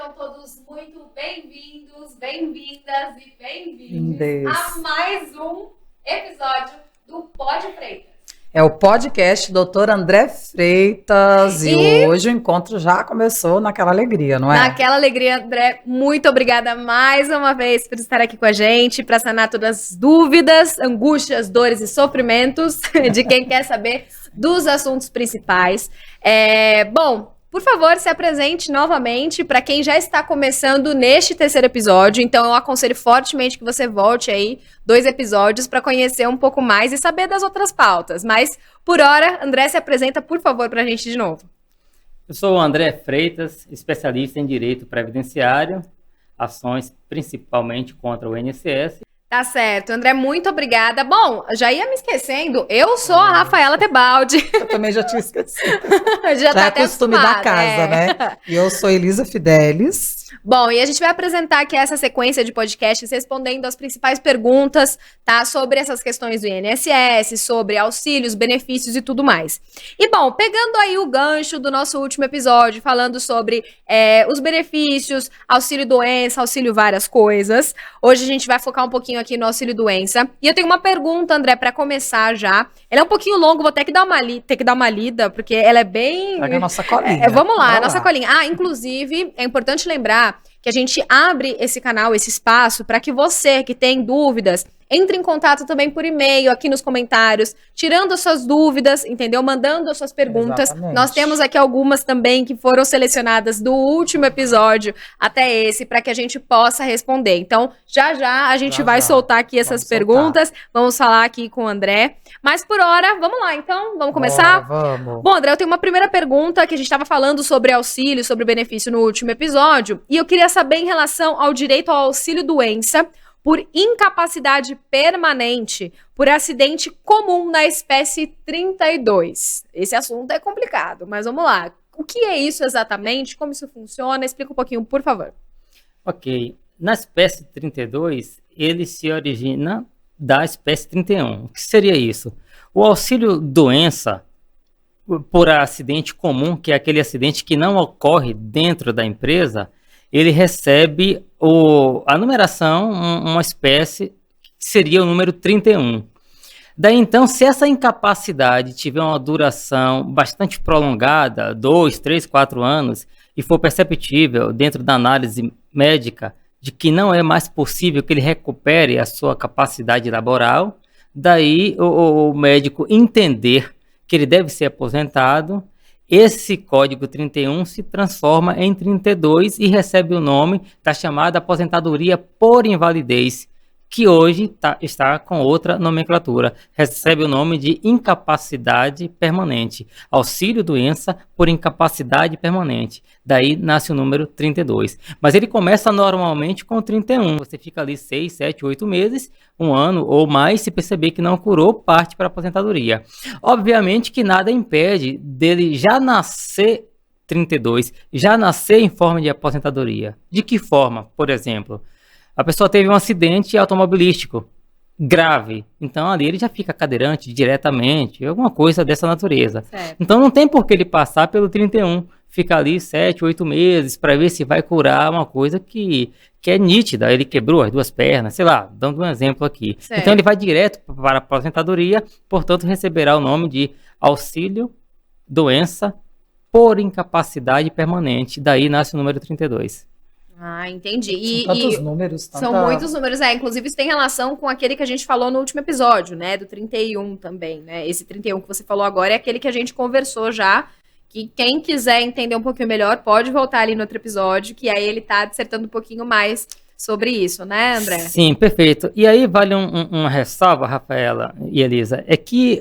Sejam todos muito bem-vindos, bem-vindas e bem-vindos a mais um episódio do Pod Freitas. É o podcast Dr. André Freitas e hoje o encontro já começou naquela alegria, não é? Naquela alegria, André, muito obrigada mais uma vez por estar aqui com a gente, para sanar todas as dúvidas, angústias, dores e sofrimentos de quem quer saber dos assuntos principais. Bom, por favor, se apresente novamente para quem já está começando neste terceiro episódio. Então, eu aconselho fortemente que você volte aí 2 episódios para conhecer um pouco mais e saber das outras pautas. Mas, por hora, André, se apresenta, por favor, para a gente de novo. Eu sou o André Freitas, especialista em direito previdenciário, ações principalmente contra o INSS. Tá certo. André, muito obrigada. Bom, já ia me esquecendo, eu sou a Rafaela Tebaldi. Eu também já tinha esquecido. já tá é costume da casa, né? E eu sou Elisa Fidelis. Bom, e a gente vai apresentar aqui essa sequência de podcasts respondendo as principais perguntas, tá? Sobre essas questões do INSS, sobre auxílios, benefícios e tudo mais. E bom, pegando aí o gancho do nosso último episódio, falando sobre os benefícios, auxílio doença, auxílio várias coisas, hoje a gente vai focar um pouquinho aqui no auxílio doença. E eu tenho uma pergunta, André, para começar já. Ela é um pouquinho longa, vou ter que dar uma lida, porque ela é bem... Pega a nossa colinha. Vamos lá, a nossa colinha. Inclusive, é importante lembrar que a gente abre esse canal, esse espaço, para que você que tem dúvidas, entre em contato também por e-mail, aqui nos comentários, tirando as suas dúvidas, entendeu? Mandando as suas perguntas. Exatamente. Nós temos aqui algumas também que foram selecionadas do último episódio até esse, para que a gente possa responder. Então, já a gente vai soltar aqui essas perguntas, vamos falar aqui com o André. Mas por hora, vamos lá, então? Vamos começar? Vamos. Bom, André, eu tenho uma primeira pergunta, que a gente estava falando sobre auxílio, sobre benefício no último episódio, e eu queria saber em relação ao direito ao auxílio-doença por incapacidade permanente por acidente comum na espécie 32. Esse assunto é complicado, mas vamos lá. O que é isso exatamente? Como isso funciona? Explica um pouquinho, por favor. Ok. Na espécie 32, ele se origina da espécie 31. O que seria isso? O auxílio-doença por acidente comum, que é aquele acidente que não ocorre dentro da empresa, ele recebe a numeração, uma espécie, que seria o número 31. Daí, então, se essa incapacidade tiver uma duração bastante prolongada, 2, 3, 4 anos, e for perceptível dentro da análise médica de que não é mais possível que ele recupere a sua capacidade laboral, daí o médico entender que ele deve ser aposentado, esse código 31 se transforma em 32 e recebe o nome da chamada aposentadoria por invalidez, que hoje está com outra nomenclatura. Recebe o nome de incapacidade permanente. Auxílio-doença por incapacidade permanente. Daí nasce o número 32. Mas ele começa normalmente com 31. Você fica ali 6, 7, 8 meses, 1 ano ou mais, se perceber que não curou, parte para a aposentadoria. Obviamente que nada impede dele já nascer 32, já nascer em forma de aposentadoria. De que forma, por exemplo? A pessoa teve um acidente automobilístico grave, então ali ele já fica cadeirante diretamente, alguma coisa dessa natureza. Certo. Então não tem por que ele passar pelo 31, fica ali 7, 8 meses para ver se vai curar uma coisa que é nítida, ele quebrou as 2 pernas, sei lá, dando um exemplo aqui. Certo. Então ele vai direto para a aposentadoria, portanto receberá o nome de auxílio doença por incapacidade permanente, daí nasce o número 32. Entendi. São tantos números. São muitos números, inclusive isso tem relação com aquele que a gente falou no último episódio, né, do 31 também, né, esse 31 que você falou agora é aquele que a gente conversou já, que quem quiser entender um pouquinho melhor pode voltar ali no outro episódio, que aí ele tá dissertando um pouquinho mais sobre isso, né, André? Sim, perfeito. E aí vale uma ressalva, Rafaela e Elisa, é que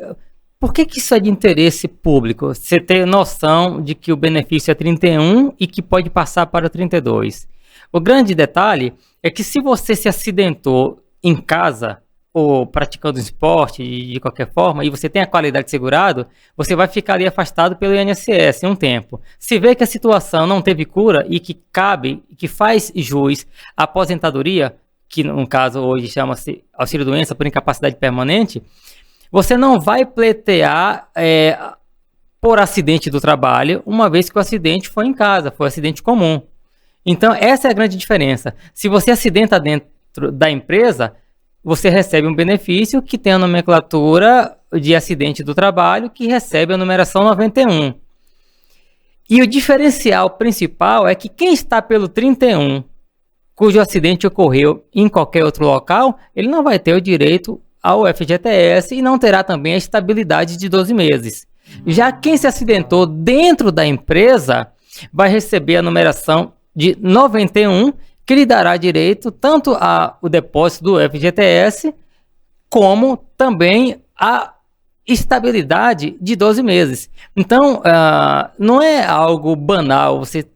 por que isso é de interesse público? Você ter noção de que o benefício é 31 e que pode passar para 32. O grande detalhe é que se você se acidentou em casa ou praticando esporte de qualquer forma e você tem a qualidade de segurado, você vai ficar ali afastado pelo INSS um tempo. Se vê que a situação não teve cura e que cabe, que faz jus à aposentadoria, que no caso hoje chama-se auxílio-doença por incapacidade permanente, você não vai pleitear por acidente do trabalho, uma vez que o acidente foi em casa, foi um acidente comum. Então, essa é a grande diferença. Se você acidenta dentro da empresa, você recebe um benefício que tem a nomenclatura de acidente do trabalho, que recebe a numeração 91. E o diferencial principal é que quem está pelo 31, cujo acidente ocorreu em qualquer outro local, ele não vai ter o direito ao FGTS e não terá também a estabilidade de 12 meses. Já quem se acidentou dentro da empresa vai receber a numeração de 91, que lhe dará direito tanto ao depósito do FGTS, como também a estabilidade de 12 meses. Então, não é algo banal você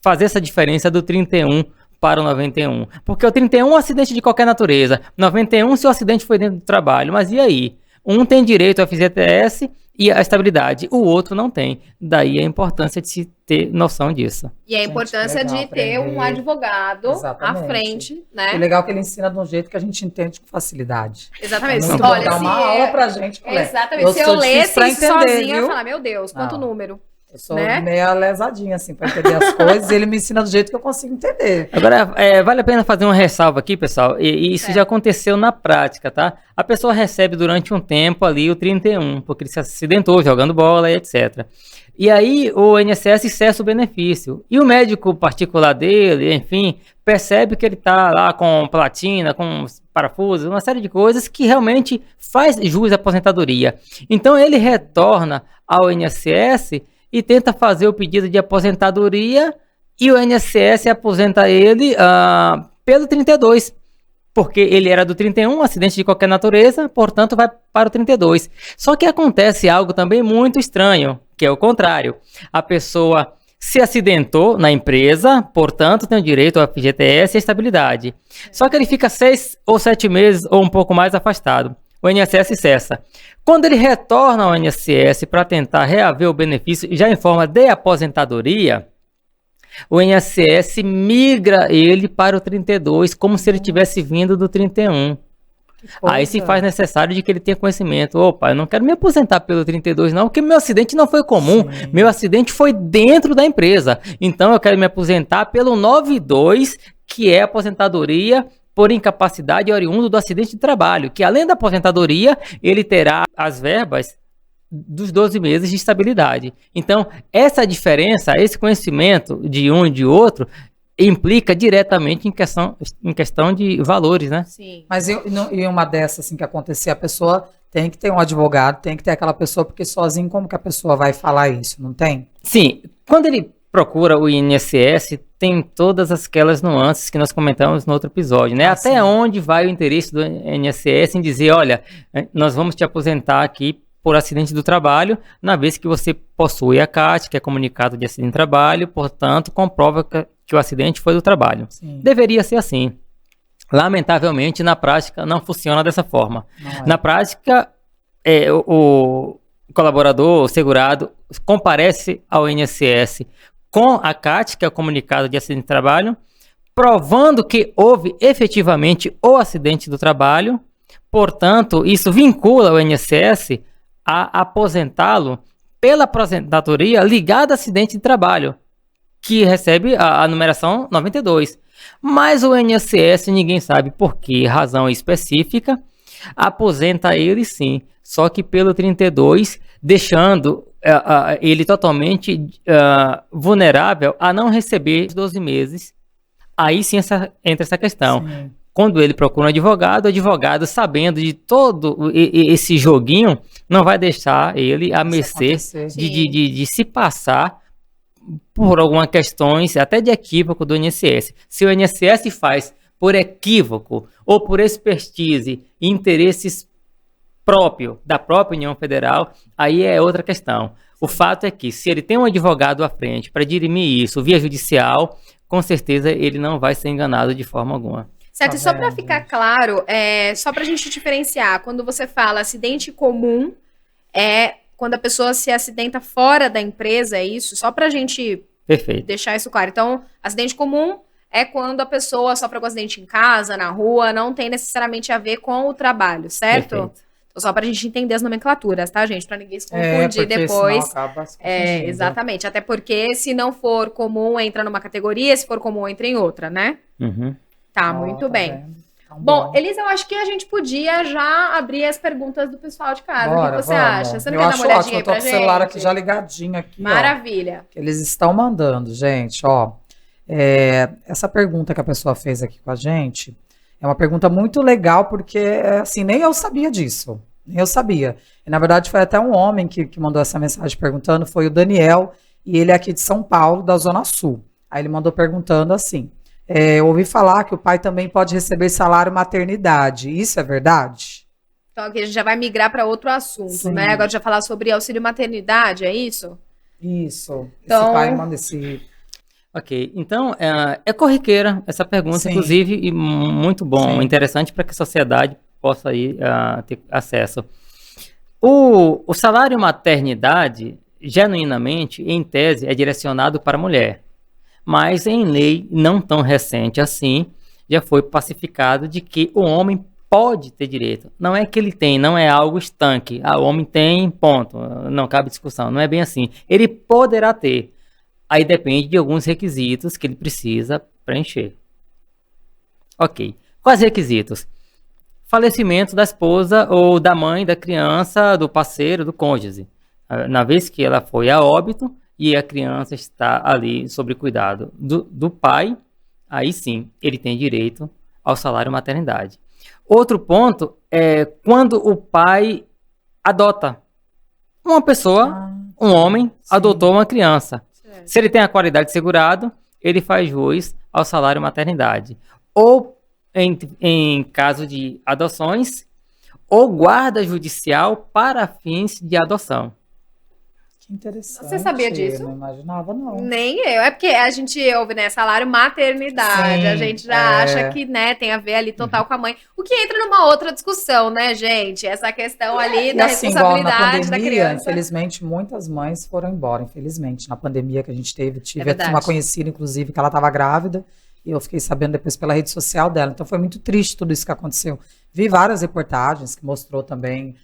fazer essa diferença do 31 para o 91. Porque o 31 é um acidente de qualquer natureza. 91 se o acidente foi dentro do trabalho. Mas e aí? Um tem direito ao FGTS e a estabilidade, o outro não tem. Daí a importância de se ter noção disso. E a importância de ter um advogado à frente, né? O legal é que ele ensina de um jeito que a gente entende com facilidade. Exatamente. É Olha, dá uma aula pra gente. Exatamente. Se eu lesse isso sozinha, eu ia falar, meu Deus, quanto número. Eu sou meio lesadinha, assim, para entender as coisas, e ele me ensina do jeito que eu consigo entender. Agora, vale a pena fazer uma ressalva aqui, pessoal, e isso já aconteceu na prática, tá? A pessoa recebe durante um tempo ali o 31, porque ele se acidentou jogando bola e etc. E aí o INSS cessa o benefício. E o médico particular dele, enfim, percebe que ele está lá com platina, com parafusos, uma série de coisas que realmente faz jus à aposentadoria. Então ele retorna ao INSS e tenta fazer o pedido de aposentadoria e o INSS aposenta ele pelo 32, porque ele era do 31, acidente de qualquer natureza, portanto vai para o 32. Só que acontece algo também muito estranho, que é o contrário. A pessoa se acidentou na empresa, portanto tem o direito ao FGTS e a estabilidade. Só que ele fica 6 ou 7 meses ou um pouco mais afastado. O INSS cessa. Quando ele retorna ao INSS para tentar reaver o benefício, já em forma de aposentadoria, o INSS migra ele para o 32, como se ele tivesse vindo do 31. Aí se faz necessário de que ele tenha conhecimento. Opa, eu não quero me aposentar pelo 32 não, porque meu acidente não foi comum. Sim. Meu acidente foi dentro da empresa. Então eu quero me aposentar pelo 92, que é a aposentadoria por incapacidade oriundo do acidente de trabalho, que além da aposentadoria, ele terá as verbas dos 12 meses de estabilidade. Então, essa diferença, esse conhecimento de um e de outro, implica diretamente em questão de valores, né? Sim. Mas e uma dessas assim, que acontecer, a pessoa tem que ter um advogado, tem que ter aquela pessoa, porque sozinho como que a pessoa vai falar isso, não tem? Sim, quando ele procura o INSS, tem todas aquelas nuances que nós comentamos no outro episódio, né? Até sim. Onde vai o interesse do INSS em dizer, olha, nós vamos te aposentar aqui por acidente do trabalho, na vez que você possui a CAT, que é comunicado de acidente de trabalho, portanto, comprova que o acidente foi do trabalho. Sim. Deveria ser assim. Lamentavelmente, na prática, não funciona dessa forma. Na prática, o colaborador, o segurado, comparece ao INSS com a CAT, que é o comunicado de acidente de trabalho, provando que houve efetivamente o acidente do trabalho. Portanto, isso vincula o INSS a aposentá-lo pela aposentadoria ligada a acidente de trabalho, que recebe a numeração 92. Mas o INSS, ninguém sabe por que razão específica, aposenta ele sim, só que pelo 32, deixando ele totalmente vulnerável a não receber 12 meses. Aí sim entra essa questão. Sim. Quando ele procura um advogado, o advogado, sabendo de todo esse joguinho, não vai deixar ele à mercê de se passar por algumas questões, até de equívoco do INSS. Se o INSS faz por equívoco ou por expertise e interesses da própria União Federal, aí é outra questão. O fato é que, se ele tem um advogado à frente para dirimir isso via judicial, com certeza ele não vai ser enganado de forma alguma. Certo, e só para ficar claro, só para a gente diferenciar, quando você fala acidente comum, é quando a pessoa se acidenta fora da empresa, é isso? Só para a gente deixar isso claro. Então, acidente comum é quando a pessoa sofre com acidente em casa, na rua, não tem necessariamente a ver com o trabalho, certo? Perfeito. Então, só pra gente entender as nomenclaturas, tá, gente? Pra ninguém se confundir porque depois. senão acaba se É, confundindo. exatamente. Até porque, se não for comum, entra numa categoria, se for comum, entra em outra, né? Uhum. Tá, Ó, muito tá bem. vendo? Então, Bom, Elisa, eu acho que a gente podia já abrir as perguntas do pessoal de casa. O que você acha? Você não Eu quer dar acho uma olhadinha ótimo, aí eu tô pra com o celular gente? aqui já ligadinho aqui, ó. Maravilha. Que eles estão mandando, gente, ó. Essa pergunta que a pessoa fez aqui com a gente é uma pergunta muito legal, porque, assim, nem eu sabia disso. Nem eu sabia. E, na verdade, foi até um homem que mandou essa mensagem perguntando, foi o Daniel, e ele é aqui de São Paulo, da Zona Sul. Aí ele mandou perguntando assim, eu ouvi falar que o pai também pode receber salário maternidade. Isso é verdade? Então aqui a gente já vai migrar para outro assunto, Sim. né? Agora já falar sobre auxílio maternidade, é isso? Isso. Então- Esse pai manda esse... Ok, então é corriqueira essa pergunta, Sim. inclusive, e muito bom, Sim. interessante para que a sociedade possa aí, ter acesso. O salário maternidade, genuinamente, em tese, é direcionado para a mulher, mas em lei não tão recente assim, já foi pacificado de que o homem pode ter direito. Não é que ele tem, não é algo estanque. O homem tem, ponto. Não cabe discussão, não é bem assim. Ele poderá ter. Aí depende de alguns requisitos que ele precisa preencher. Ok. Quais requisitos? Falecimento da esposa ou da mãe, da criança, do parceiro, do cônjuge. Na vez que ela foi a óbito e a criança está ali sob cuidado do pai, aí sim, ele tem direito ao salário maternidade. Outro ponto é quando o pai adota. Uma pessoa, um homem, sim. adotou uma criança. Certo. Se ele tem a qualidade de segurado, ele faz jus ao salário maternidade. Ou em caso de adoções, ou guarda judicial para fins de adoção. Que interessante. Você sabia disso? Não imaginava, não. Nem eu. É porque a gente ouve, né, salário maternidade. Sim, A gente já acha que, né, tem a ver ali total com a mãe. O que entra numa outra discussão, né, gente? Essa questão ali E da assim, igual na responsabilidade da pandemia, criança. infelizmente, muitas mães foram embora, infelizmente. Na pandemia que a gente teve, tive verdade. uma conhecida, inclusive, que ela estava grávida, e eu fiquei sabendo depois pela rede social dela. Então foi muito triste tudo isso que aconteceu. Vi várias reportagens que mostrou também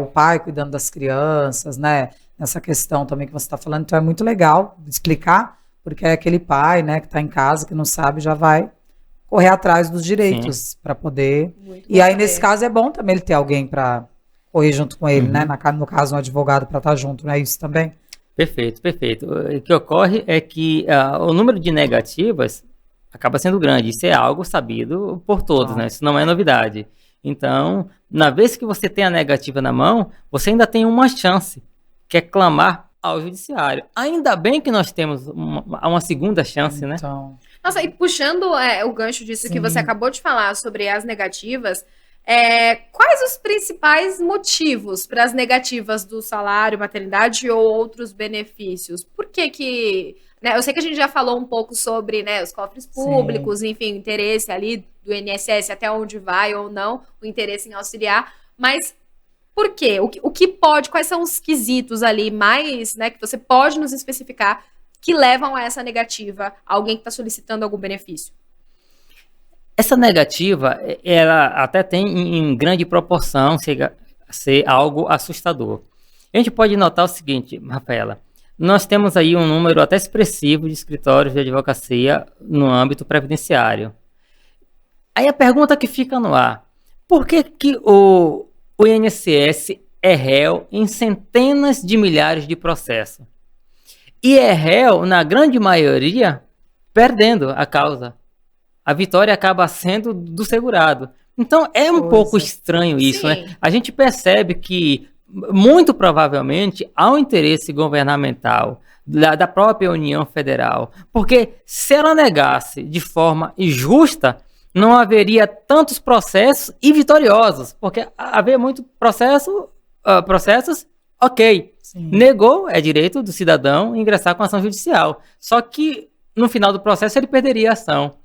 o pai cuidando das crianças, né? Nessa questão também que você está falando. Então é muito legal explicar, porque é aquele pai, né, que está em casa, que não sabe, já vai correr atrás dos direitos para poder. Muito E bom aí, saber. nesse caso, é bom também ele ter alguém para correr junto com ele, Uhum. né? No caso, um advogado para estar junto, não é isso também? Perfeito, perfeito. O que ocorre é que o número de negativas acaba sendo grande. Isso é algo sabido por todos, né? Isso não é novidade. Então, na vez que você tem a negativa na mão, você ainda tem uma chance, que é clamar ao judiciário. Ainda bem que nós temos uma segunda chance, né? Então, Nossa, e puxando o gancho disso que Sim. você acabou de falar sobre as negativas, quais os principais motivos para as negativas do salário, maternidade ou outros benefícios? Por que né, eu sei que a gente já falou um pouco sobre, né, os cofres públicos, enfim, o interesse ali do INSS, até onde vai ou não, o interesse em auxiliar, mas por quê? O que pode, quais são os quesitos ali mais, né, que você pode nos especificar que levam a essa negativa, alguém que está solicitando algum benefício? Essa negativa, ela até tem em grande proporção ser algo assustador. A gente pode notar o seguinte, Rafaela, nós temos aí um número até expressivo de escritórios de advocacia no âmbito previdenciário. Aí a pergunta que fica no ar, por que o INSS é réu em centenas de milhares de processos? E é réu, na grande maioria, perdendo a causa. A vitória acaba sendo do segurado. Então é um pouco estranho isso, Sim. né? A gente percebe que, muito provavelmente, há um interesse governamental da própria União Federal. Porque se ela negasse de forma injusta, não haveria tantos processos e vitoriosos. Porque haver muito processos, ok. sim. Negou, é direito do cidadão ingressar com ação judicial. Só que no final do processo ele perderia a ação.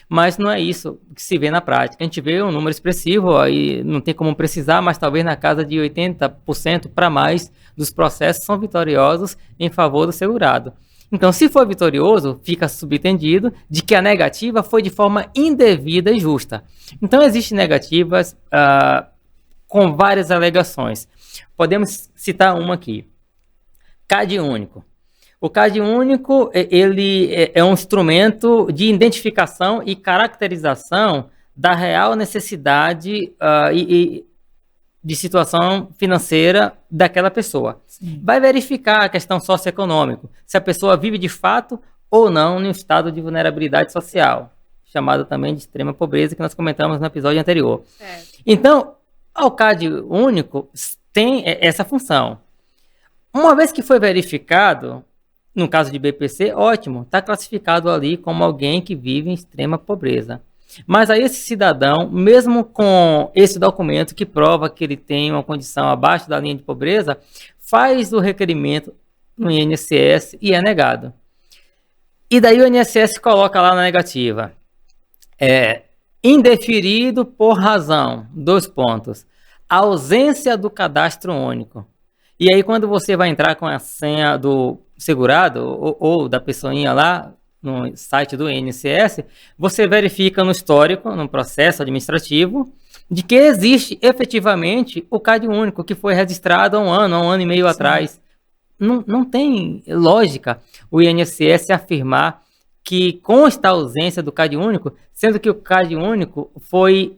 Mas não é isso que se vê na prática. A gente vê um número expressivo, aí não tem como precisar, mas talvez na casa de 80% para mais dos processos são vitoriosos em favor do segurado. Então, se for vitorioso, fica subentendido de que a negativa foi de forma indevida e justa. Então, existem negativas com várias alegações. Podemos citar uma aqui. CAD único. O CAD único, ele é um instrumento de identificação e caracterização da real necessidade de situação financeira daquela pessoa. Sim. Vai verificar a questão socioeconômica, se a pessoa vive de fato ou não em um estado de vulnerabilidade social, chamado também de extrema pobreza, que nós comentamos no episódio anterior. Então, o CAD único tem essa função. Uma vez que foi verificado, no caso de BPC, ótimo, está classificado ali como alguém que vive em extrema pobreza. Mas aí esse cidadão, mesmo com esse documento que prova que ele tem uma condição abaixo da linha de pobreza, faz o requerimento no INSS e é negado. E daí o INSS coloca lá na negativa, indeferido por razão, 2 pontos, ausência do cadastro único. E aí quando você vai entrar com a senha do segurado ou da pessoinha lá, no site do INSS, você verifica no histórico, no processo administrativo, de que existe efetivamente o CAD único, que foi registrado há um ano e meio atrás. Não tem lógica o INSS afirmar que consta a ausência do CAD único, sendo que o CAD único foi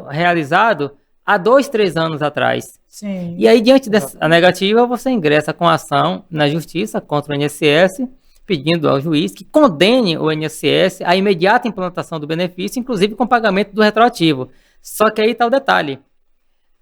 realizado há 2, 3 anos atrás. Sim. E aí, diante dessa negativa, você ingressa com ação na justiça contra o INSS, pedindo ao juiz que condene o INSS à imediata implantação do benefício, inclusive com pagamento do retroativo. Só que aí está o detalhe.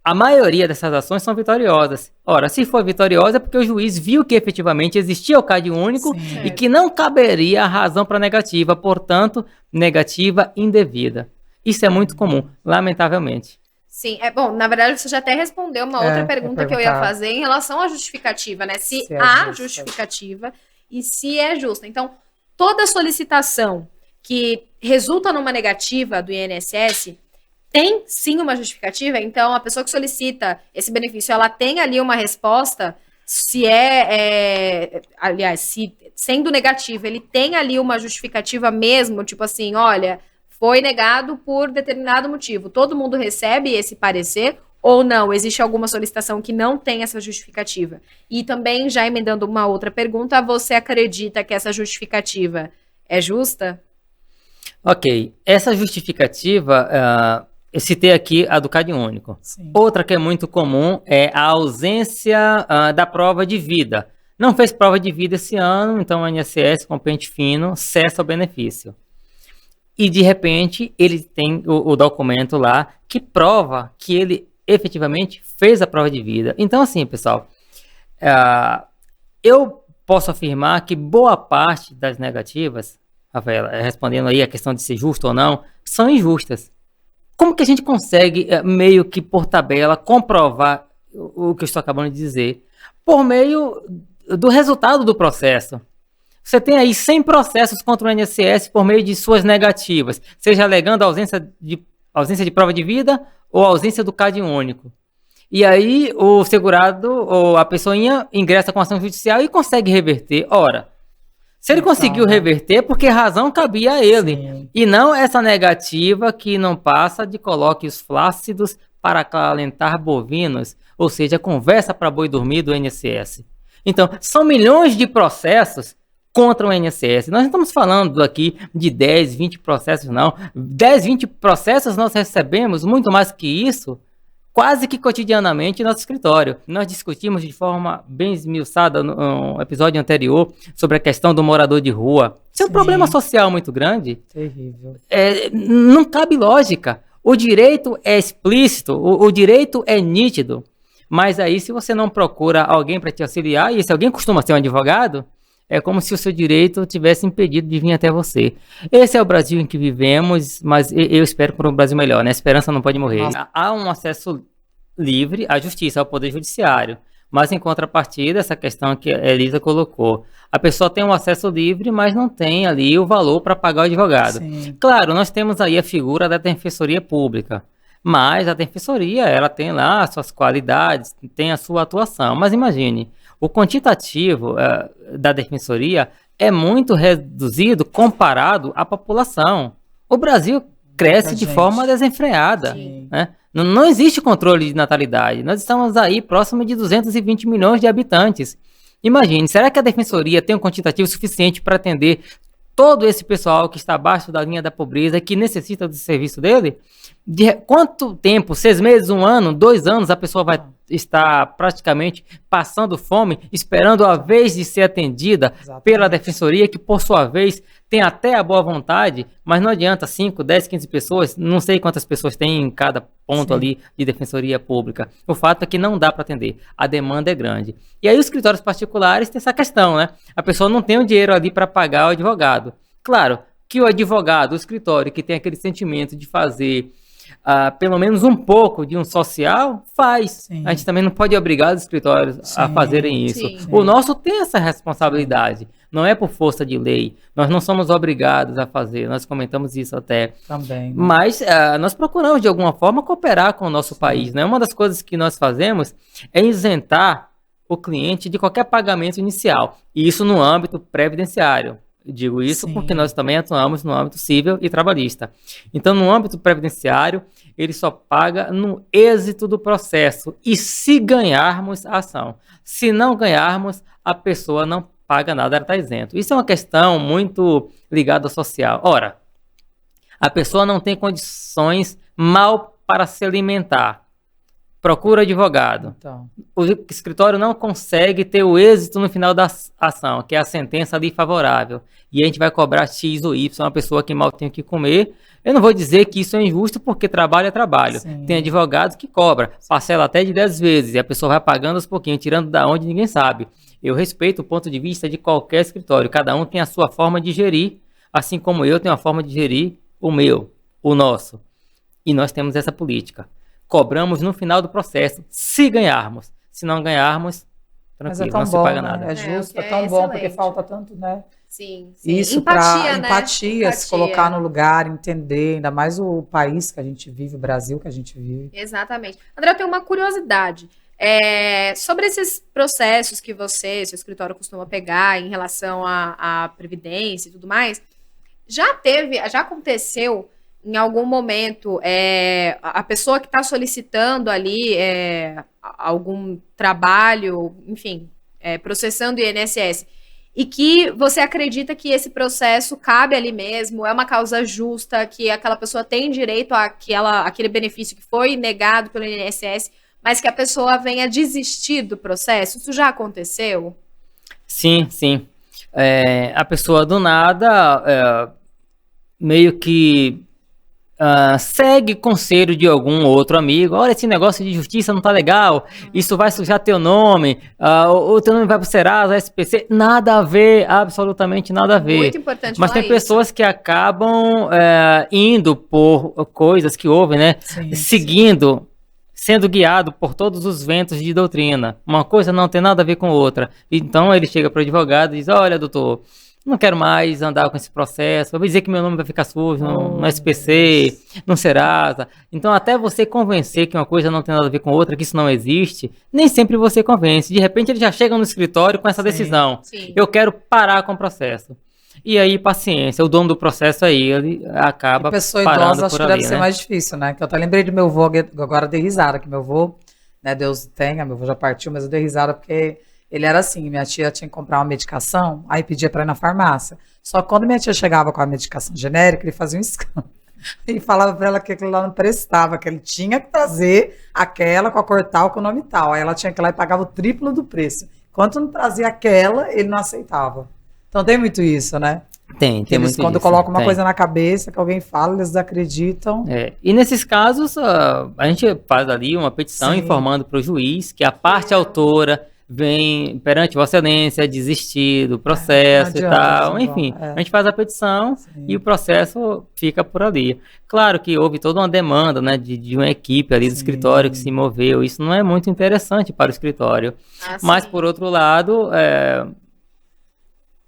A maioria dessas ações são vitoriosas. Ora, se for vitoriosa é porque o juiz viu que efetivamente existia o CAD único e que não caberia a razão para negativa, portanto, negativa indevida. Isso é muito comum, lamentavelmente. Sim, bom, na verdade você já até respondeu uma outra pergunta que eu ia fazer em relação à justificativa, né? Se há justificativa e se é justa. Então, toda solicitação que resulta numa negativa do INSS tem sim uma justificativa. Então, a pessoa que solicita esse benefício, ela tem ali uma resposta, aliás, se sendo negativo, ele tem ali uma justificativa mesmo, tipo assim, olha, foi negado por determinado motivo. Todo mundo recebe esse parecer ou não? Existe alguma solicitação que não tem essa justificativa? E também, já emendando uma outra pergunta, você acredita que essa justificativa é justa? Ok. Essa justificativa, eu citei aqui a do CAD único. Sim. Outra que é muito comum é a ausência da prova de vida. Não fez prova de vida esse ano, então o INSS, com pente fino, cessa o benefício. E, de repente, ele tem o documento lá que prova que ele efetivamente fez a prova de vida. Então, assim, pessoal, eu posso afirmar que boa parte das negativas, Rafaela, respondendo aí a questão de ser justo ou não, são injustas. Como que a gente consegue, meio que por tabela, comprovar o que eu estou acabando de dizer? Por meio do resultado do processo. Você tem aí 100 processos contra o INSS por meio de suas negativas, seja alegando a ausência de prova de vida ou ausência do CAD único. E aí o segurado ou a pessoinha ingressa com ação judicial e consegue reverter. Ora, se ele conseguiu reverter, porque razão cabia a ele. Sim. E não essa negativa que não passa de coloque os flácidos para acalentar bovinos, ou seja, conversa para boi dormir do INSS. Então, são milhões de processos contra o INSS. Nós não estamos falando aqui de 10, 20 processos, não. 10, 20 processos nós recebemos, muito mais que isso, quase que cotidianamente em nosso escritório. Nós discutimos de forma bem esmiuçada no episódio anterior sobre a questão do morador de rua. Isso é um problema social muito grande. Terrível. Não cabe lógica. O direito é explícito, o direito é nítido. Mas aí, se você não procura alguém para te auxiliar, e esse alguém costuma ser um advogado, é como se o seu direito tivesse impedido de vir até você. Esse é o Brasil em que vivemos, mas eu espero por um Brasil melhor, né? A esperança não pode morrer. Nossa. Há um acesso livre à justiça, ao poder judiciário. Mas em contrapartida, essa questão que a Elisa colocou, a pessoa tem um acesso livre, mas não tem ali o valor para pagar o advogado. Sim. Claro, nós temos aí a figura da Defensoria Pública, mas a Defensoria, ela tem lá as suas qualidades, tem a sua atuação. Mas imagine, o quantitativo da Defensoria é muito reduzido comparado à população. O Brasil cresce Muita de gente. forma desenfreada. Sim. Né? Não existe controle de natalidade. Nós estamos aí próximo de 220 milhões de habitantes. Imagine, será que a Defensoria tem um quantitativo suficiente para atender todo esse pessoal que está abaixo da linha da pobreza, que necessita do serviço dele? De quanto tempo? 6 meses, 1 ano, 2 anos, a pessoa vai estar praticamente passando fome, esperando a vez de ser atendida pela Defensoria, que por sua vez tem até a boa vontade, mas não adianta 5, 10, 15 pessoas, não sei quantas pessoas tem em cada ponto ali de Defensoria Pública. O fato é que não dá para atender, a demanda é grande. E aí os escritórios particulares têm essa questão, né? A pessoa não tem o dinheiro ali para pagar o advogado. Claro que o advogado, o escritório que tem aquele sentimento de fazer pelo menos um pouco de um social, faz. Sim. A gente também não pode obrigar os escritórios a fazerem isso. Sim. O nosso tem essa responsabilidade, não é por força de lei. Nós não somos obrigados a fazer, nós comentamos isso até. Também. Né? Mas nós procuramos, de alguma forma, cooperar com o nosso país. Né? Uma das coisas que nós fazemos é isentar o cliente de qualquer pagamento inicial. E isso no âmbito previdenciário. Eu digo isso porque nós também atuamos no âmbito civil e trabalhista. Então, no âmbito previdenciário, ele só paga no êxito do processo e se ganharmos a ação. Se não ganharmos, a pessoa não paga nada, ela está isento. Isso é uma questão muito ligada ao social. Ora, a pessoa não tem condições mal para se alimentar. Procura advogado. Então. O escritório não consegue ter o êxito no final da ação, que é a sentença ali favorável. E a gente vai cobrar X ou Y, uma pessoa que mal tem o que comer. Eu não vou dizer que isso é injusto, porque trabalho é trabalho. Sim. Tem advogado que cobra, parcela até de 10 vezes, e a pessoa vai pagando aos pouquinhos, tirando da onde ninguém sabe. Eu respeito o ponto de vista de qualquer escritório. Cada um tem a sua forma de gerir, assim como eu tenho a forma de gerir o meu, o nosso. E nós temos essa política. Cobramos no final do processo, se ganharmos. Se não ganharmos, tranquilo, não se paga nada. É justo, é tão bom, porque falta tanto, né? Sim, sim. Isso Empatia, para empatia, se colocar no lugar, entender, ainda mais o país que a gente vive, o Brasil que a gente vive. Exatamente. André, eu tenho uma curiosidade. Sobre esses processos que você, seu escritório costuma pegar em relação à previdência e tudo mais, já aconteceu em algum momento a pessoa que está solicitando ali algum trabalho, enfim, processando o INSS, e que você acredita que esse processo cabe ali mesmo, é uma causa justa, que aquela pessoa tem direito àquele benefício que foi negado pelo INSS, mas que a pessoa venha desistir do processo? Isso já aconteceu? Sim, sim. A pessoa do nada meio que segue conselho de algum outro amigo. Olha, esse negócio de justiça não tá legal, isso vai sujar teu nome, o teu nome vai pro Serasa, SPC, nada a ver, absolutamente nada a ver. Muito importante. Mas tem pessoas que acabam indo por coisas que ouvem, né? Sim, seguindo, sendo guiado por todos os ventos de doutrina. Uma coisa não tem nada a ver com outra. Então ele chega para o advogado e diz: olha, doutor, não quero mais andar com esse processo, eu vou dizer que meu nome vai ficar sujo no SPC, no Serasa. Então, até você convencer que uma coisa não tem nada a ver com outra, que isso não existe, nem sempre você convence. De repente, ele já chega no escritório com essa decisão. Sim. Eu quero parar com o processo. E aí, paciência, o dono do processo aí, ele acaba pessoa parando idosa, por acho que ali, deve né? ser mais difícil, né? Que eu até lembrei do meu avô, agora dei risada, que meu avô, né, Deus tenha, meu avô já partiu, mas eu dei risada porque ele era assim, minha tia tinha que comprar uma medicação, aí pedia para ir na farmácia. Só que quando minha tia chegava com a medicação genérica, ele fazia um escândalo. E falava para ela que aquilo lá não prestava, que ele tinha que trazer aquela com a cor tal, com o nome tal. Aí ela tinha que ir lá e pagava o triplo do preço. Enquanto não trazia aquela, ele não aceitava. Então tem muito isso, né? Tem Eles, muito quando disso, colocam uma tem. coisa na cabeça, que alguém fala, eles acreditam. E nesses casos, a gente faz ali uma petição Sim. informando para o juiz que a parte autora vem perante Vossa Excelência desistir do processo não e adianta, tal. Enfim, a gente faz a petição e o processo fica por ali. Claro que houve toda uma demanda, né, de uma equipe ali do escritório que se moveu. Isso não é muito interessante para o escritório. Mas, por outro lado,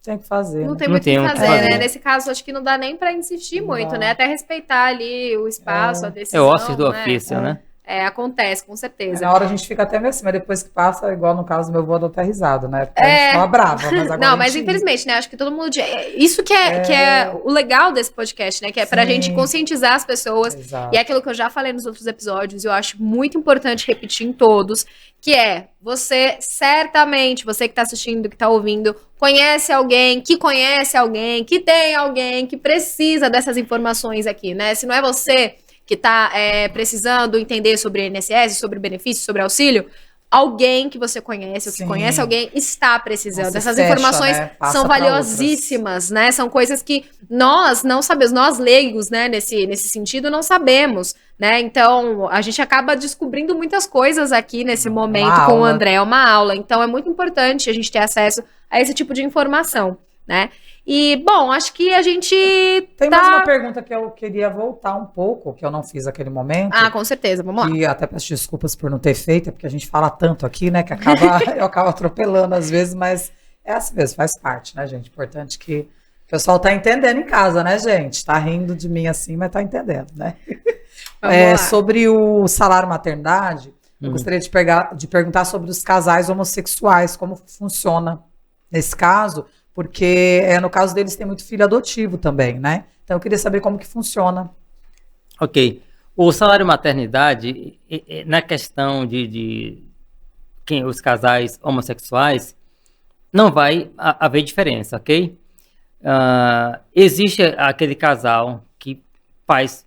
tem que fazer. Não né? tem Não muito o tem que o que fazer, fazer. né? Nesse caso, acho que não dá nem para insistir Não muito, dá. né? Até respeitar ali o espaço, a é decisão. o ofício do né? ofício, né? Acontece, com certeza. Na hora a gente fica até meio assim, mas depois que passa, igual no caso do meu avô, dá até risada, né? Porque a gente fala brava, mas agora Não, mas infelizmente, né? Acho que todo mundo... Isso que é o legal desse podcast, né? Que é pra gente conscientizar as pessoas. Exato. E é aquilo que eu já falei nos outros episódios, eu acho muito importante repetir em todos, que é, você certamente, você que tá assistindo, que tá ouvindo, conhece alguém que tem alguém que precisa dessas informações aqui, né? Se não é você que está precisando entender sobre INSS, sobre benefício, sobre auxílio, alguém que você conhece, ou que conhece alguém, está precisando. Essas informações são valiosíssimas, né? São coisas que nós não sabemos, nós leigos, né, nesse sentido, não sabemos, né? Então, a gente acaba descobrindo muitas coisas aqui nesse momento com o André, é uma aula. Então, é muito importante a gente ter acesso a esse tipo de informação, né? E, bom, acho que a gente Tem mais uma pergunta que eu queria voltar um pouco, que eu não fiz naquele momento. Com certeza, vamos lá. E até peço desculpas por não ter feito, porque a gente fala tanto aqui, né, que eu acabo atropelando às vezes, mas é assim mesmo, faz parte, né, gente? Importante que o pessoal tá entendendo em casa, né, gente? Tá rindo de mim assim, mas tá entendendo, né? Sobre o salário maternidade, eu gostaria de perguntar sobre os casais homossexuais, como funciona nesse caso, porque no caso deles tem muito filho adotivo também, né? Então eu queria saber como que funciona. Ok. O salário maternidade, na questão de os casais homossexuais, não vai haver diferença, ok? Existe aquele casal que faz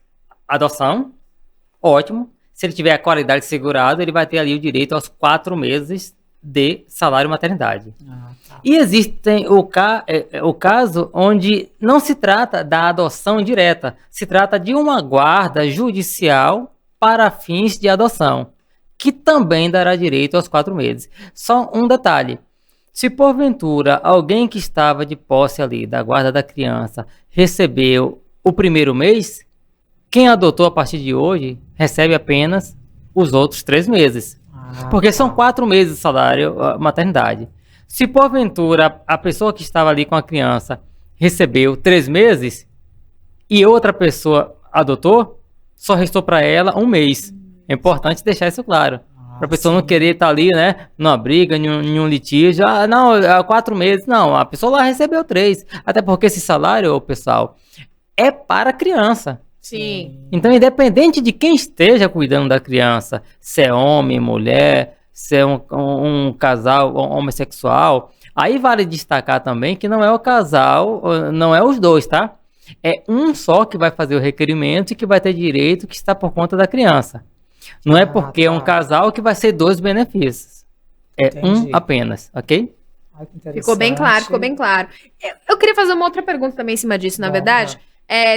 adoção, ótimo. Se ele tiver a qualidade segurada, ele vai ter ali o direito aos 4 meses de salário maternidade. Tá. E existe o caso onde não se trata da adoção direta, se trata de uma guarda judicial para fins de adoção, que também dará direito aos 4 meses. Só um detalhe: se porventura alguém que estava de posse ali da guarda da criança recebeu o primeiro mês, quem adotou a partir de hoje recebe apenas os outros 3 meses. Porque são 4 meses de salário maternidade. Se porventura a pessoa que estava ali com a criança recebeu 3 meses e outra pessoa adotou, só restou para ela 1 mês. É importante deixar isso claro. Para a pessoa não querer estar ali, né, numa briga, em um litígio. Não, 4 meses. Não, a pessoa lá recebeu 3. Até porque esse salário, pessoal, é para a criança. Sim. Então, independente de quem esteja cuidando da criança, se é homem, mulher, se é um casal homossexual, aí vale destacar também que não é o casal, não é os dois, tá? É um só que vai fazer o requerimento e que vai ter direito que está por conta da criança. Não é porque é um casal que vai ser 2 benefícios. É um apenas, ok? Ficou bem claro, ficou bem claro. Eu queria fazer uma outra pergunta também em cima disso, na verdade.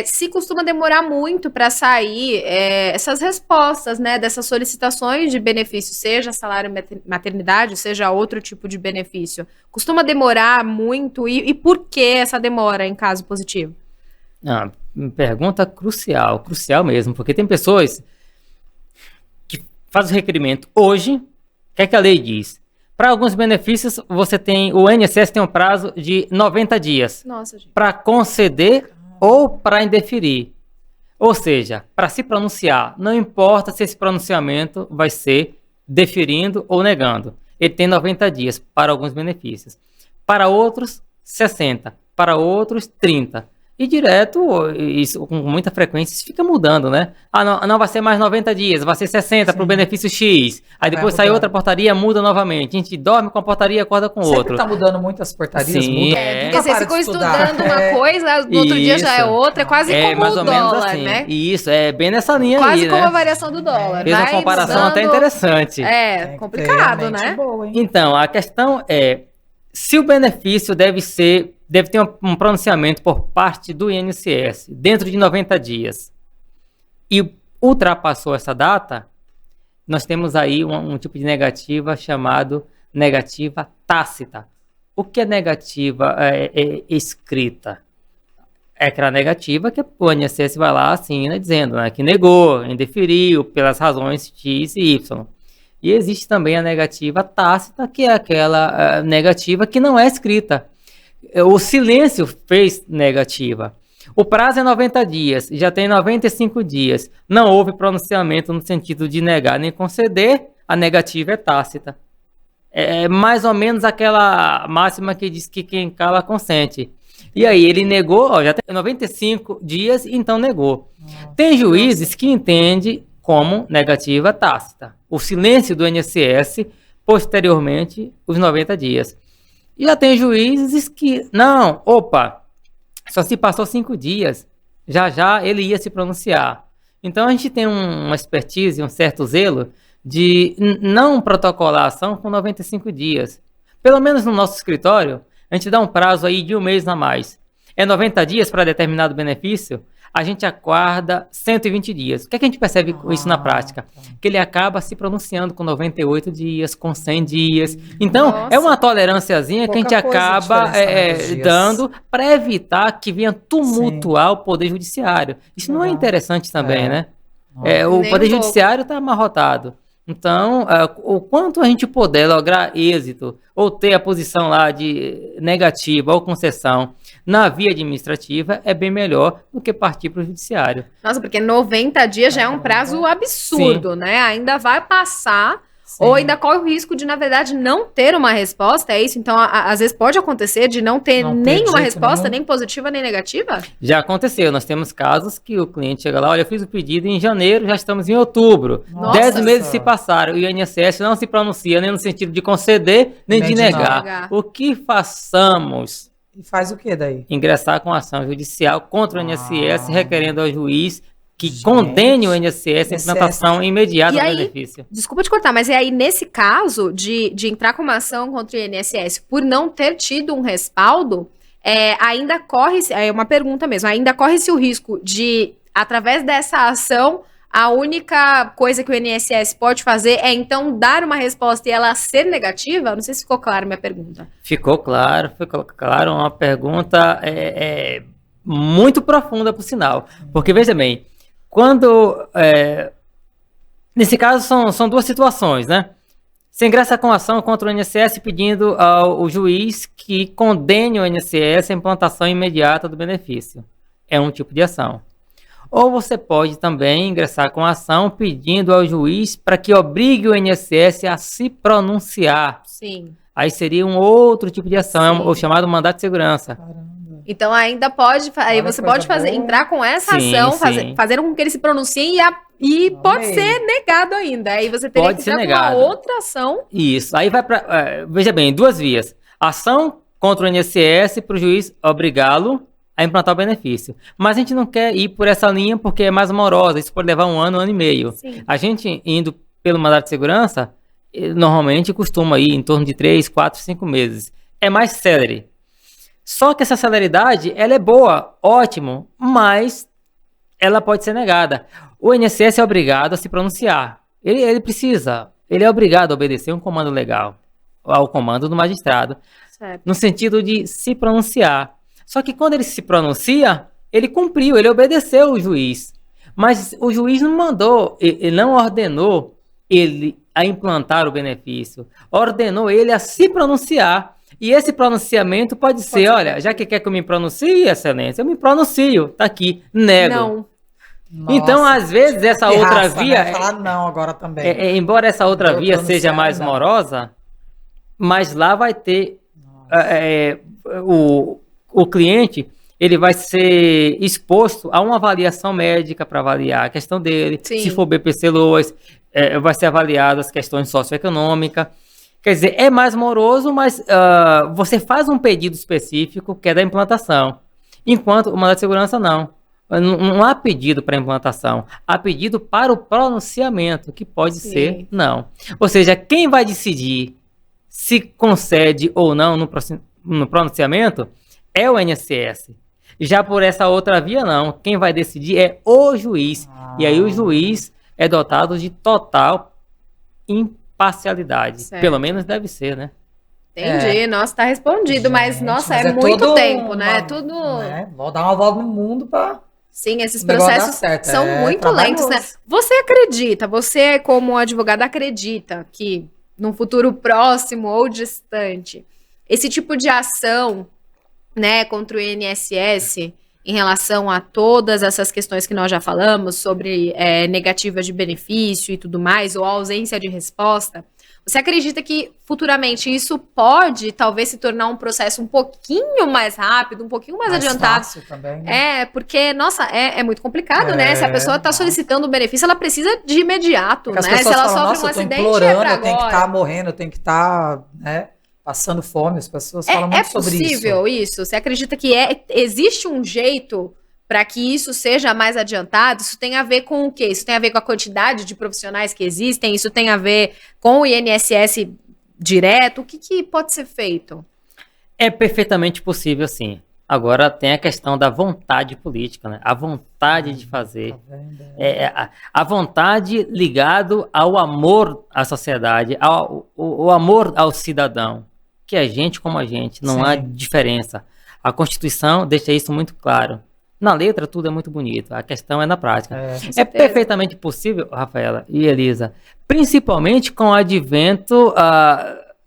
Se costuma demorar muito para sair essas respostas, né, dessas solicitações de benefício, seja salário maternidade, seja outro tipo de benefício. Costuma demorar muito e por que essa demora em caso positivo? Pergunta crucial mesmo, porque tem pessoas que fazem o requerimento hoje. O que é que a lei diz? Para alguns benefícios, o INSS tem um prazo de 90 dias para conceder ou para indeferir. Ou seja, para se pronunciar, não importa se esse pronunciamento vai ser deferindo ou negando. Ele tem 90 dias para alguns benefícios. Para outros, 60. Para outros, 30. E direto, isso com muita frequência, isso fica mudando, né? Não vai ser mais 90 dias, vai ser 60 para o benefício X. Aí depois sai outra portaria, muda novamente. A gente dorme com a portaria e acorda com outra. Sempre tá mudando muitas portarias. Sim, porque você ficou estudando uma coisa, no outro dia já é outra, é quase como mais o ou menos dólar, assim, né? Isso, é bem nessa linha quase aí, como né? a variação do dólar. Fez uma comparação mudando, até interessante. Complicado, né? Boa, hein? Então, a questão é, se o benefício deve ter um pronunciamento por parte do INSS dentro de 90 dias e ultrapassou essa data, nós temos aí um tipo de negativa chamado negativa tácita. O que é negativa escrita? É aquela negativa que o INSS vai lá assina dizendo, né, que negou, indeferiu pelas razões X e Y. E existe também a negativa tácita, que é aquela negativa que não é escrita. O silêncio fez negativa. O prazo é 90 dias, já tem 95 dias. Não houve pronunciamento no sentido de negar nem conceder, a negativa é tácita. É mais ou menos aquela máxima que diz que quem cala consente. E aí ele negou, ó, já tem 95 dias, então negou. Tem juízes que entendem como negativa tácita. O silêncio do INSS, posteriormente, os 90 dias. E já tem juízes que, não, opa, só se passou 5 dias, já ele ia se pronunciar. Então a gente tem uma expertise, um certo zelo de não protocolar a ação com 95 dias. Pelo menos no nosso escritório, a gente dá um prazo aí de 1 mês a mais. É 90 dias para determinado benefício, a gente aguarda 120 dias. O que é que a gente percebe com isso na prática? Que ele acaba se pronunciando com 98 dias, com 100 dias. Então, Nossa. é uma tolerânciazinha que a gente Pouca coisa a acaba diferença nos dias. dando para evitar que venha tumultuar o Poder Judiciário. Isso não é Legal. interessante também, É. né? Não. O Nem Poder um pouco. Judiciário está amarrotado. Então, o quanto a gente puder lograr êxito ou ter a posição lá de negativa ou concessão na via administrativa é bem melhor do que partir para o judiciário. Nossa, porque 90 dias já é um prazo absurdo, né? Ainda vai passar, ou ainda corre o risco de, na verdade, não ter uma resposta, é isso? Então, às vezes pode acontecer de não ter Não ter de nenhuma jeito resposta, nenhum. nem positiva, nem negativa? Já aconteceu, nós temos casos que o cliente chega lá, olha, eu fiz o pedido em janeiro, já estamos em outubro. Nossa. 10 meses se passaram e o INSS não se pronuncia nem no sentido de conceder, nem Nem de de negar. negar. O que façamos? E faz o que daí? Ingressar com ação judicial contra o INSS, requerendo ao juiz que Gente, condene o INSS à implantação imediata E do aí- benefício. Desculpa te cortar, mas é aí nesse caso de entrar com uma ação contra o INSS por não ter tido um respaldo, ainda corre-se, é uma pergunta mesmo, ainda corre-se o risco de, através dessa ação, a única coisa que o INSS pode fazer é então dar uma resposta e ela ser negativa? Não sei se ficou clara a minha pergunta. Ficou claro, uma pergunta muito profunda, por sinal. Porque, veja bem, quando... nesse caso, são duas situações, né? Você ingressa com ação contra o INSS pedindo ao juiz que condene o INSS à implantação imediata do benefício. É um tipo de ação. Ou você pode também ingressar com ação pedindo ao juiz para que obrigue o INSS a se pronunciar. Sim. Aí seria um outro tipo de ação, Sim. o chamado mandato de segurança. Caramba. Então ainda pode, aí Olha, você coisa pode fazer, boa. entrar com essa Sim, ação, sim. fazer com que ele se pronuncie e pode Amei. ser negado ainda. Aí você teria Pode que ser entrar com uma negado. outra ação. Isso. Aí vai para. Veja bem, duas vias. Ação contra o INSS para o juiz obrigá-lo a implantar o benefício. Mas a gente não quer ir por essa linha porque é mais morosa. Isso pode levar um ano e meio. Sim. A gente indo pelo mandato de segurança, normalmente costuma ir em torno de 3, 4, 5 meses. É mais célere. Só que essa celeridade, ela é boa, ótimo, mas ela pode ser negada. O INSS é obrigado a se pronunciar. Ele precisa, ele é obrigado a obedecer um comando legal, ao comando do magistrado, Certo. no sentido de se pronunciar. Só que quando ele se pronuncia, ele cumpriu, ele obedeceu o juiz. Mas o juiz não mandou, ele não ordenou ele a implantar o benefício. Ordenou ele a se pronunciar. E esse pronunciamento pode ser, olha, já que quer que eu me pronuncie, excelência, eu me pronuncio, tá aqui, nego. Não. Então, Nossa, às vezes, essa que outra raça, via... né? Falar não agora também. embora essa outra Eu via pronunciar, seja mais não. morosa, mas lá vai ter o cliente, ele vai ser exposto a uma avaliação médica para avaliar a questão dele. Sim. Se for BPC-LOAS, vai ser avaliado as questões socioeconômicas. Quer dizer, é mais moroso, mas você faz um pedido específico que é da implantação. Enquanto o mandato de segurança não. Não há pedido para implantação, há pedido para o pronunciamento, que pode Sim. ser não. Ou seja, quem vai decidir se concede ou não no pronunciamento é o INSS. Já por essa outra via, não. Quem vai decidir é o juiz. E aí o juiz é dotado de total imparcialidade. Certo. Pelo menos deve ser, né? Entendi. Nossa, tá respondido. Mas, Gente, nossa, mas é muito todo tempo, né? uma- Tudo. né? Vou dar uma volta no mundo pra... Sim, esses O negócio dá processos certo, são é muito trabalhoso. lentos, né? Você acredita, você como advogado acredita que num futuro próximo ou distante, esse tipo de ação, né, contra o INSS, em relação a todas essas questões que nós já falamos, sobre negativa de benefício e tudo mais, ou ausência de resposta, você acredita que futuramente isso pode talvez se tornar um processo um pouquinho mais rápido, um pouquinho mais adiantado? Fácil também, né? Porque, nossa, é muito complicado, né? Se a pessoa está solicitando o benefício, ela precisa de imediato, Porque né? as pessoas Se ela falam, sofre um nossa, eu tô acidente, implorando, pra eu tenho que agora. estar morrendo, eu tenho que estar, né, passando fome. As pessoas falam muito sobre isso. É possível isso? Você acredita que existe um jeito para que isso seja mais adiantado? Isso tem a ver com o quê? Isso tem a ver com a quantidade de profissionais que existem? Isso tem a ver com o INSS direto? O que pode ser feito? É perfeitamente possível, sim. Agora tem a questão da vontade política, né? A vontade de fazer. A vontade ligado ao amor à sociedade, ao amor ao cidadão, que é gente como a gente, não há diferença. A Constituição deixa isso muito claro. Na letra tudo é muito bonito, a questão é na prática. É perfeitamente possível, Rafaela e Elisa, principalmente com o advento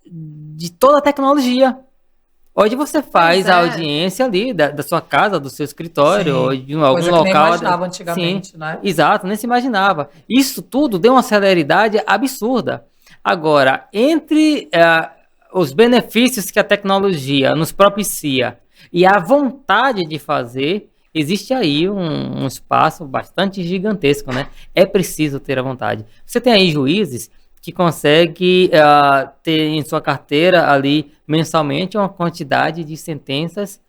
de toda a tecnologia. Hoje você faz a audiência ali da sua casa, do seu escritório, ou de algum coisa local. Que nem imaginava antigamente, sim, né? Exato, nem se imaginava. Isso tudo deu uma celeridade absurda. Agora, entre os benefícios que a tecnologia nos propicia e a vontade de fazer, existe aí um espaço bastante gigantesco, né? É preciso ter a vontade. Você tem aí juízes que consegue ter em sua carteira ali mensalmente uma quantidade de sentenças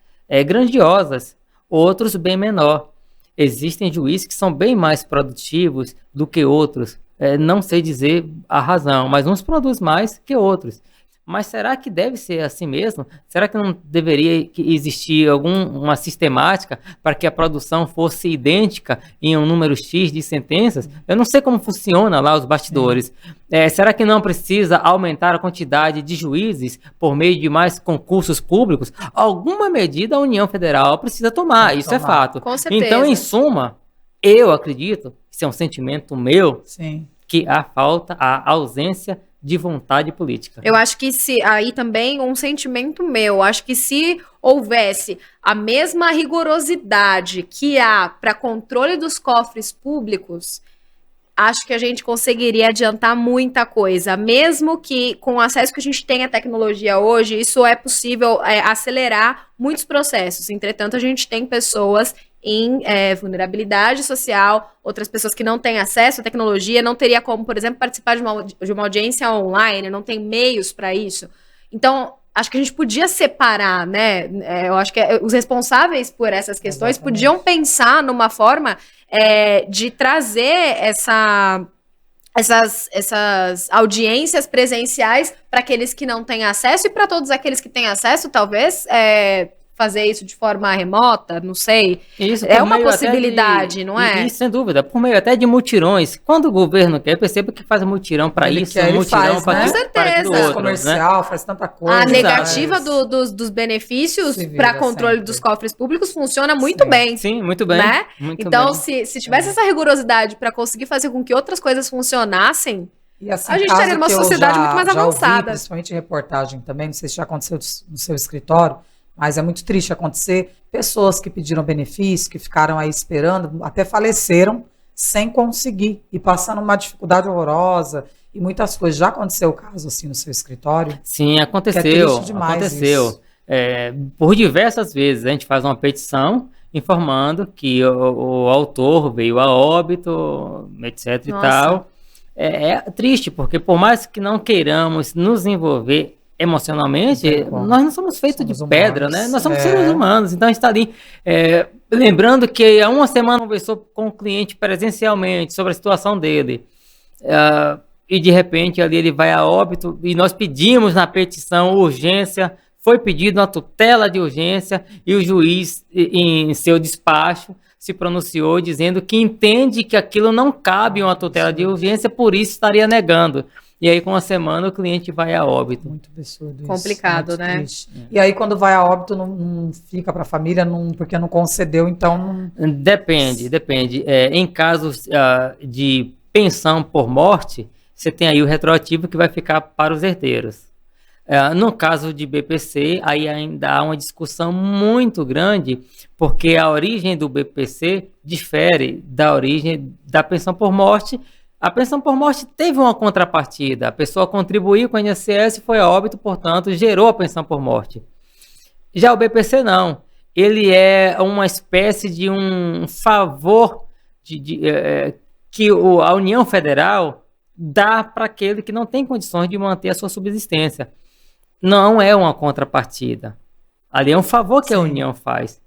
grandiosas, outros bem menor. Existem juízes que são bem mais produtivos do que outros, não sei dizer a razão, mas uns produzem mais que outros. Mas será que deve ser assim mesmo? Será que não deveria existir alguma sistemática para que a produção fosse idêntica em um número X de sentenças? Eu não sei como funciona lá os bastidores. Será que não precisa aumentar a quantidade de juízes por meio de mais concursos públicos? Alguma medida a União Federal precisa tomar, isso é fato. Com certeza. Então, em suma, eu acredito, isso é um sentimento meu, que a ausência de vontade política. Eu acho que aí também um sentimento meu, acho que se houvesse a mesma rigorosidade que há para controle dos cofres públicos, acho que a gente conseguiria adiantar muita coisa, mesmo que com o acesso que a gente tem à tecnologia hoje, isso é possível acelerar muitos processos. Entretanto, a gente tem pessoas em vulnerabilidade social, outras pessoas que não têm acesso à tecnologia, não teria como, por exemplo, participar de uma audiência online, não tem meios para isso. Então, acho que a gente podia separar, né? Eu acho que os responsáveis por essas questões podiam pensar numa forma de trazer essas audiências presenciais para aqueles que não têm acesso e para todos aqueles que têm acesso, talvez fazer isso de forma remota, não sei. Isso, é uma possibilidade, não é? Isso, sem dúvida, por meio até de mutirões. Quando o governo quer, perceba que faz mutirão para isso, mutirão para com certeza. Comercial, faz tanta coisa. A negativa dos benefícios para controle dos cofres públicos funciona muito bem. Sim, muito bem. Né? Muito então, bem. Se tivesse essa rigorosidade para conseguir fazer com que outras coisas funcionassem, e assim, a gente estaria numa sociedade muito mais avançada. Ouvi, principalmente em reportagem também, não sei se já aconteceu no seu escritório, mas é muito triste acontecer, pessoas que pediram benefício, que ficaram aí esperando, até faleceram sem conseguir, e passando uma dificuldade horrorosa, e muitas coisas. Já aconteceu o caso assim no seu escritório? Sim, aconteceu. Que é triste demais aconteceu. Isso. Por diversas vezes a gente faz uma petição informando que o autor veio a óbito, etc. e tal. É triste, porque por mais que não queiramos nos envolver emocionalmente, nós não somos feitos de pedra, né? Nós somos seres humanos, então a gente está ali lembrando que há uma semana conversou com o cliente presencialmente sobre a situação dele, e de repente ali ele vai a óbito, e nós pedimos na petição urgência, foi pedido uma tutela de urgência, e o juiz, em seu despacho, se pronunciou dizendo que entende que aquilo não cabe uma tutela de urgência, por isso estaria negando. E aí, com uma semana, o cliente vai a óbito. Muito absurdo isso. Complicado, muito né? Triste. E aí, quando vai a óbito, não fica para a família, porque não concedeu, então... Depende. Em casos de pensão por morte, você tem aí o retroativo que vai ficar para os herdeiros. No caso de BPC, aí ainda há uma discussão muito grande, porque a origem do BPC difere da origem da pensão por morte. A pensão por morte teve uma contrapartida, a pessoa contribuiu com o INSS, foi a óbito, portanto, gerou a pensão por morte. Já o BPC não, ele é uma espécie de um favor que a União Federal dá para aquele que não tem condições de manter a sua subsistência. Não é uma contrapartida. Ali é um favor que a União faz.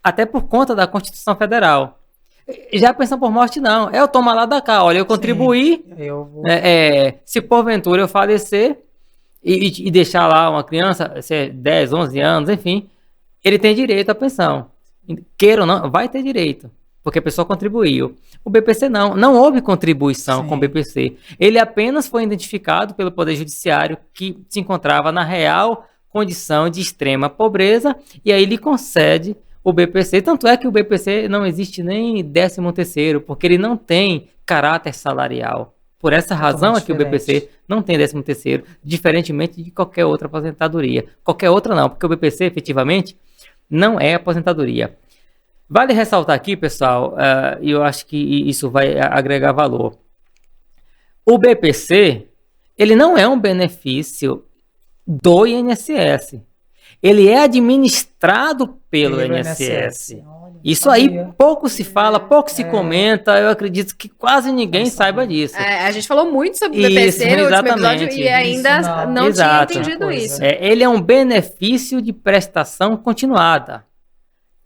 Até por conta da Constituição Federal. Já a pensão por morte não. É eu tomar lá da cá. Olha, eu contribuí. Se porventura eu falecer e deixar lá uma criança, 10, 11 anos, enfim, ele tem direito à pensão. Queira ou não, vai ter direito. Porque a pessoa contribuiu. O BPC não houve contribuição com o BPC. Ele apenas foi identificado pelo Poder Judiciário que se encontrava na real condição de extrema pobreza e aí lhe concede o BPC. Tanto é que o BPC não existe nem 13º, porque ele não tem caráter salarial. Por essa razão é que o BPC não tem 13º, diferentemente de qualquer outra aposentadoria. Qualquer outra não, porque o BPC efetivamente não é aposentadoria. Vale ressaltar aqui, pessoal, e eu acho que isso vai agregar valor. O BPC, ele não é um benefício do INSS. Ele é administrado pelo INSS. Isso aí pouco se fala, pouco se comenta. Eu acredito que quase ninguém saiba disso. A gente falou muito sobre o BPC no último episódio e ainda não tinha entendido isso. Ele é um benefício de prestação continuada.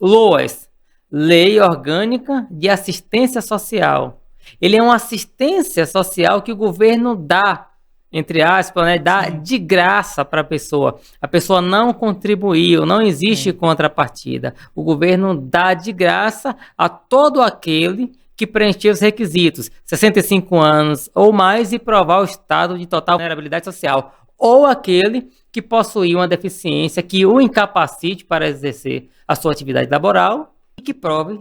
LOAS. Lei Orgânica de Assistência Social. Ele é uma assistência social que o governo dá, entre aspas, né, dá de graça para a pessoa. A pessoa não contribuiu, não existe contrapartida. O governo dá de graça a todo aquele que preencher os requisitos, 65 anos ou mais e provar o estado de total vulnerabilidade social, ou aquele que possui uma deficiência que o incapacite para exercer a sua atividade laboral e que prove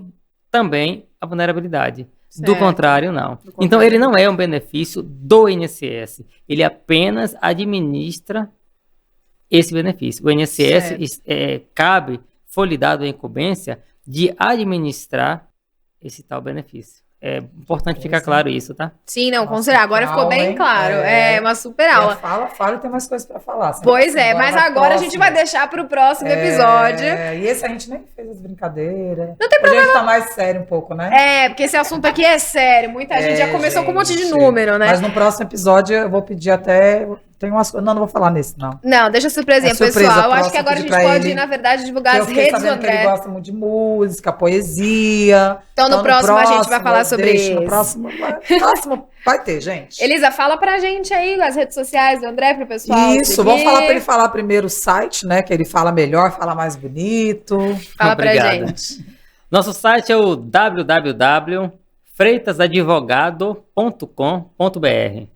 também a vulnerabilidade. Certo. Do contrário, não. Então, ele não é um benefício do INSS. Ele apenas administra esse benefício. O INSS foi-lhe dado a incumbência de administrar esse tal benefício. É importante ficar claro isso, tá? Sim, não, com certeza. Agora ficou bem claro. É uma super aula. Fala, tem mais coisas pra falar. Pois é, mas agora a gente vai deixar pro próximo episódio. E esse a gente nem fez as brincadeiras. Não tem problema. A gente tá mais sério um pouco, né? Porque esse assunto aqui é sério. Muita gente já começou com um monte de número, né? Mas no próximo episódio eu vou pedir até... Tem umas coisas... Não vou falar nesse, não. Não, deixa surpresinha, pessoal. Eu acho que agora a gente pode, na verdade, divulgar as redes do André. Que ele gosta muito de música, poesia. Então no próximo a gente vai falar sobre isso. No próximo vai ter, gente. Elisa, fala pra gente aí as redes sociais do André pro pessoal. Isso, vamos falar pra ele falar primeiro o site, né? Que ele fala melhor, fala mais bonito. Fala pra gente. Nosso site é o www.freitasadvogado.com.br.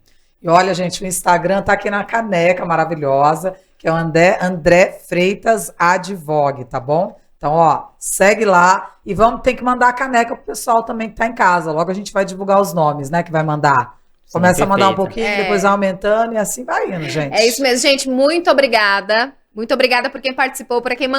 E olha, gente, o Instagram tá aqui na caneca maravilhosa, que é o André Freitas Advogue, tá bom? Então, ó, segue lá e ter que mandar a caneca pro pessoal também que tá em casa. Logo a gente vai divulgar os nomes, né, que vai mandar. Começa a mandar um pouquinho, depois vai aumentando e assim vai indo, gente. É isso mesmo, gente. Muito obrigada. Muito obrigada por quem participou, por quem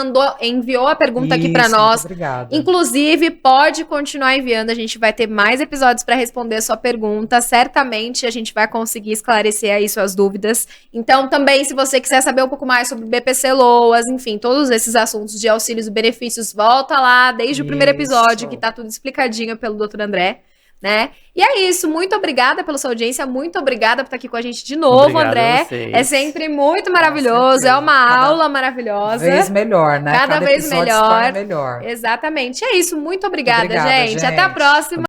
enviou a pergunta aqui para nós. Muito obrigada. Inclusive, pode continuar enviando, a gente vai ter mais episódios para responder a sua pergunta. Certamente a gente vai conseguir esclarecer aí suas dúvidas. Então, também, se você quiser saber um pouco mais sobre BPC LOAS, enfim, todos esses assuntos de auxílios e benefícios, volta lá desde o primeiro episódio, que tá tudo explicadinho pelo Dr. André. Né? E é isso, muito obrigada pela sua audiência, muito obrigada por estar aqui com a gente de novo, André. É sempre muito maravilhoso, é uma aula maravilhosa. Cada vez melhor, né? Cada vez melhor. Exatamente, é isso, muito obrigada, gente. Até a próxima.